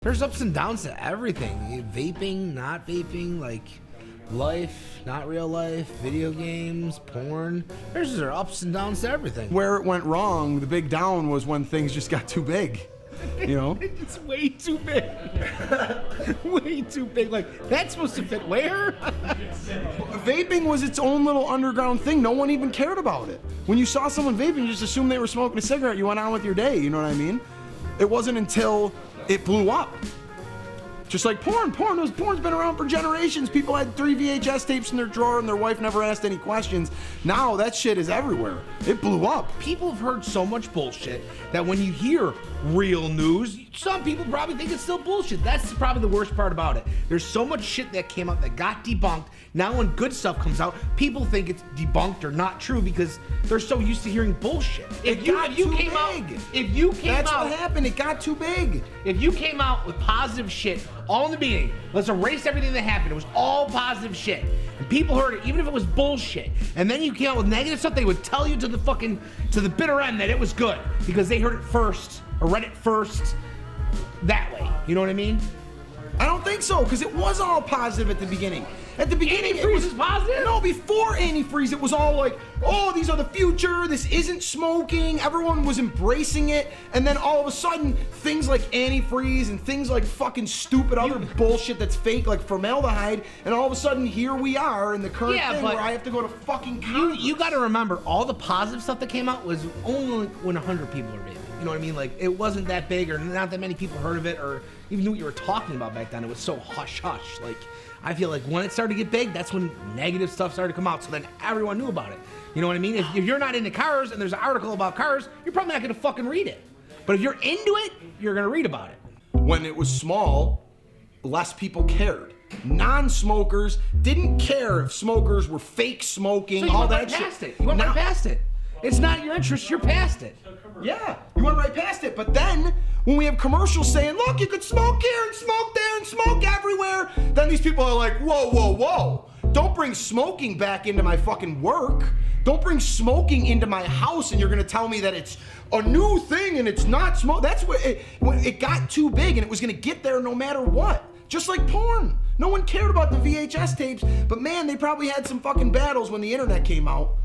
There's ups and downs to everything. Vaping, not vaping, like life, not real life, video games, porn. There's ups and downs to everything. Where it went wrong, the big down was when things just got too big. You know? It's way too big. Way too big. Like, that's supposed to fit where? Vaping was its own little underground thing. No one even cared about it. When you saw someone vaping, you just assumed they were smoking a cigarette. You went on with your day, you know what I mean? It wasn't until it blew up. Just like porn. Porn's been around for generations. People had 3 VHS tapes in their drawer and their wife never asked any questions. Now that shit is everywhere. It blew up. People have heard so much bullshit that when you hear real news, some people probably think it's still bullshit. That's probably the worst part about it. There's so much shit that came out that got debunked. Now when good stuff comes out, people think it's debunked or not true because they're so used to hearing bullshit. If you came out, that's what happened. It got too big. If you came out with positive shit all in the beginning, let's erase everything that happened. It was all positive shit. And people heard it, even if it was bullshit. And then you came out with negative stuff, they would tell you to the bitter end that it was good because they heard it first or read it first that way. You know what I mean? I don't think so, because it was all positive at the beginning. At the beginning, antifreeze is positive? No, before antifreeze, it was all like, oh, these are the future, this isn't smoking, everyone was embracing it, and then all of a sudden, things like antifreeze and things like fucking stupid other bullshit that's fake, like formaldehyde, and all of a sudden, here we are in the current thing where I have to go to fucking Congress. You gotta remember, all the positive stuff that came out was only when 100 people were vaping. You know what I mean? Like, it wasn't that big, or not that many people heard of it, or even knew what you were talking about back then. It was so hush-hush. Like, I feel like when it started to get big, that's when negative stuff started to come out, so then everyone knew about it. You know what I mean? If you're not into cars and there's an article about cars, you're probably not gonna fucking read it. But if you're into it, you're gonna read about it. When it was small, less people cared. Non-smokers didn't care if smokers were fake smoking, so all that shit. You went right past it. It's not your interest, you're past it. Yeah, you went right past it. But then, when we have commercials saying, look, you could smoke here and smoke there and smoke everywhere, then these people are like, whoa, whoa, whoa. Don't bring smoking back into my fucking work. Don't bring smoking into my house and you're gonna tell me that it's a new thing and it's not smoke. That's what when it got too big and it was gonna get there no matter what. Just like porn. No one cared about the VHS tapes, but man, they probably had some fucking battles when the internet came out.